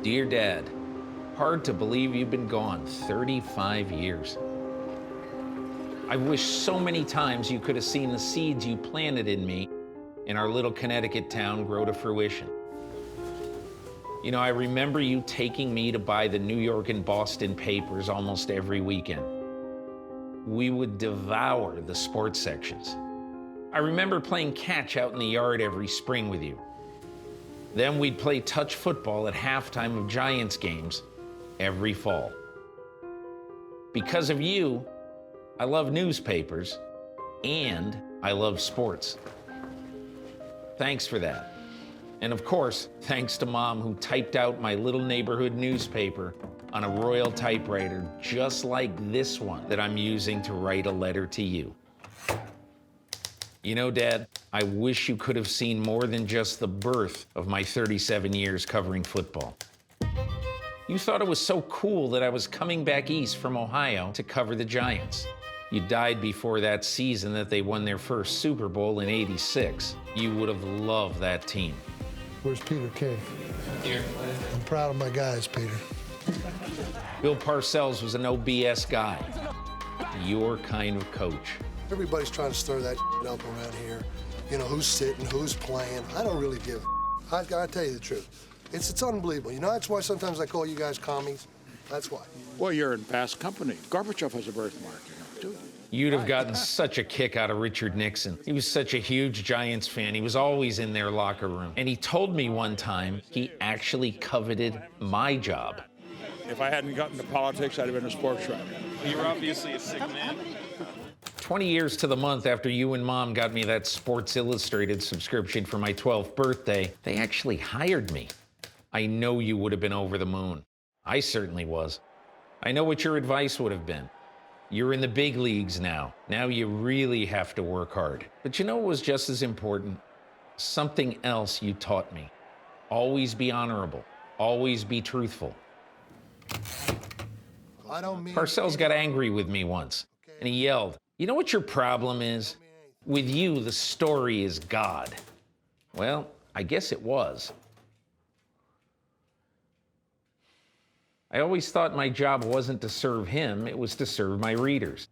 Dear Dad, hard to believe you've been gone 35 years. I wish so many times you could have seen the seeds you planted in me in our little Connecticut town grow to fruition. You know, I remember you taking me to buy the New York and Boston papers almost every weekend. We would devour the sports sections. I remember playing catch out in the yard every spring with you. Then we'd play touch football at halftime of Giants games every fall. Because of you, I love newspapers and I love sports. Thanks for that. And of course, thanks to Mom, who typed out my little neighborhood newspaper on a Royal typewriter just like this one that I'm using to write a letter to you. You know, Dad, I wish you could have seen more than just the birth of my 37 years covering football. You thought it was so cool that I was coming back east from Ohio to cover the Giants. You died before that season that they won their first Super Bowl in '86. You would have loved that team. Where's Peter King? Here. I'm proud of my guys, Peter. Bill Parcells was an no BS guy. Your kind of coach. Everybody's trying to stir that up around here. You know, who's sitting, who's playing. I don't really give a I gotta tell you the truth. It's unbelievable. You know, that's why sometimes I call you guys commies. That's why. Well, you're in fast company. Gorbachev has a birthmark, too. You'd have gotten such a kick out of Richard Nixon. He was such a huge Giants fan. He was always in their locker room. And he told me one time he actually coveted my job. If I hadn't gotten into politics, I'd have been a sports writer. You're obviously a sick man. 20 years to the month after you and Mom got me that Sports Illustrated subscription for my 12th birthday, they actually hired me. I know you would have been over the moon. I certainly was. I know what your advice would have been. You're in the big leagues now. Now you really have to work hard. But you know what was just as important? Something else you taught me. Always be honorable. Always be truthful. I don't mean Parcells got angry with me once, and he yelled, "You know what your problem is? With you, the story is God." Well, I guess it was. I always thought my job wasn't to serve him, it was to serve my readers.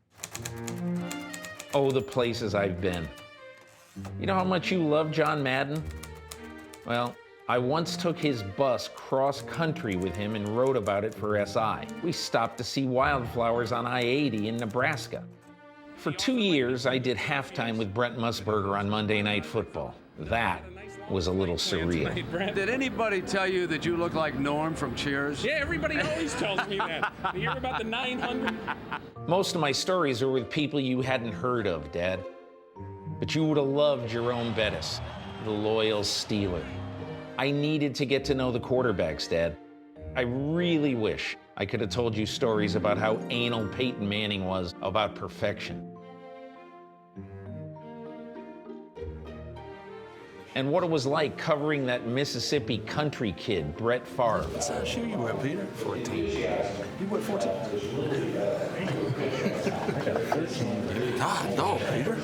Oh, the places I've been. You know how much you love John Madden? Well, I once took his bus cross-country with him and wrote about it for SI. We stopped to see wildflowers on I-80 in Nebraska. For 2 years, I did halftime with Brent Musburger on Monday Night Football. That was a little surreal. Did anybody tell you that you look like Norm from Cheers? Yeah, everybody always tells me that. You hear about the 900? Most of my stories are with people you hadn't heard of, Dad. But you would have loved Jerome Bettis, the loyal Steeler. I needed to get to know the quarterbacks, Dad. I really wish I could have told you stories about how anal Peyton Manning was about perfection. And what it was like covering that Mississippi country kid, Brett Favre. What size shoe you wear, Peter? 14. You wear 14? God, no, Peter.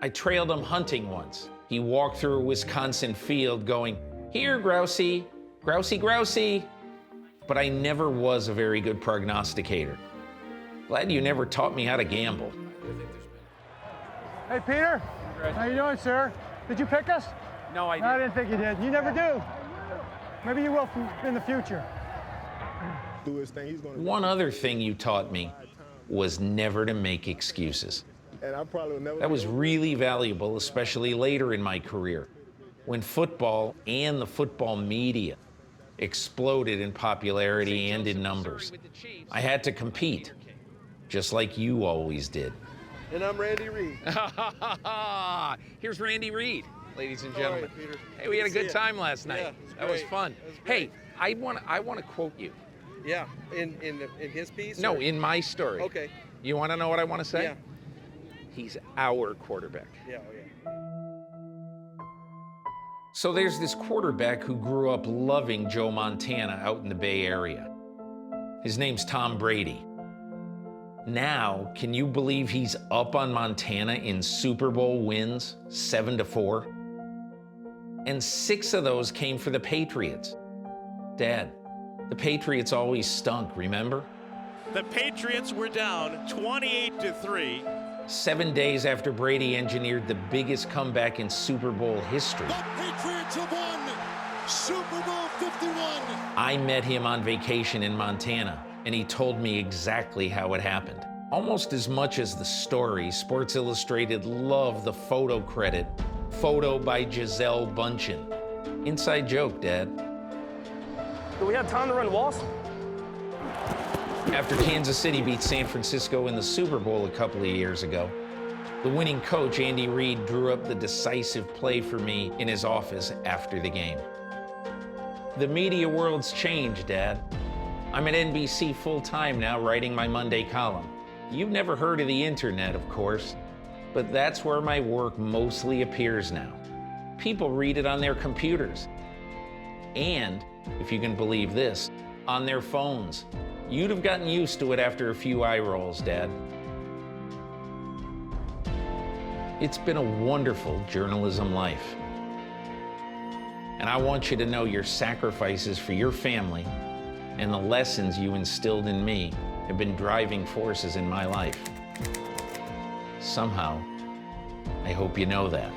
I trailed him hunting once. He walked through a Wisconsin field going, "Here, grousey, grousey, grousey." But I never was a very good prognosticator. Glad you never taught me how to gamble. Hey, Peter. How you doing, sir? Did you pick us? No, I No, I didn't. didn't think you did. You never do. Maybe you will in the future. Do his thing. He's going to. One other thing you taught me was never to make excuses. And I probably will never. That was really valuable, especially later in my career, when football and the football media exploded in popularity and in numbers. I had to compete, just like you always did. And I'm Randy Reed. Here's Randy Reed, ladies and How are gentlemen. you, Peter? Hey, we had a Good to good see you. time last night. Yeah, it was that was great. fun. It was Hey, great. I want to quote you. Yeah, in his piece. No, or? in my story. Okay. You want to know what I want to say? Yeah. He's our quarterback. Yeah. Oh, yeah. So there's this quarterback who grew up loving Joe Montana out in the Bay Area. His name's Tom Brady. Now, can you believe he's up on Montana in Super Bowl wins, 7-4? And 6 of those came for the Patriots. Dad, The Patriots always stunk, remember? The Patriots were down 28-3. 7 days after Brady engineered the biggest comeback in Super Bowl history. The Patriots have won Super Bowl 51. I met him on vacation in Montana, and he told me exactly how it happened. Almost as much as the story, Sports Illustrated loved the photo credit, photo by Gisele Bundchen. Inside joke, Dad. Do we have time to run walls? After Kansas City beat San Francisco in the Super Bowl a couple of years ago, the winning coach, Andy Reid, drew up the decisive play for me in his office after the game. The media world's changed, Dad. I'm at NBC full-time now, writing my Monday column. You've never heard of the internet, of course, but that's where my work mostly appears now. People read it on their computers. And, if you can believe this, on their phones. You'd have gotten used to it after a few eye rolls, Dad. It's been a wonderful journalism life. And I want you to know your sacrifices for your family and the lessons you instilled in me have been driving forces in my life. Somehow, I hope you know that.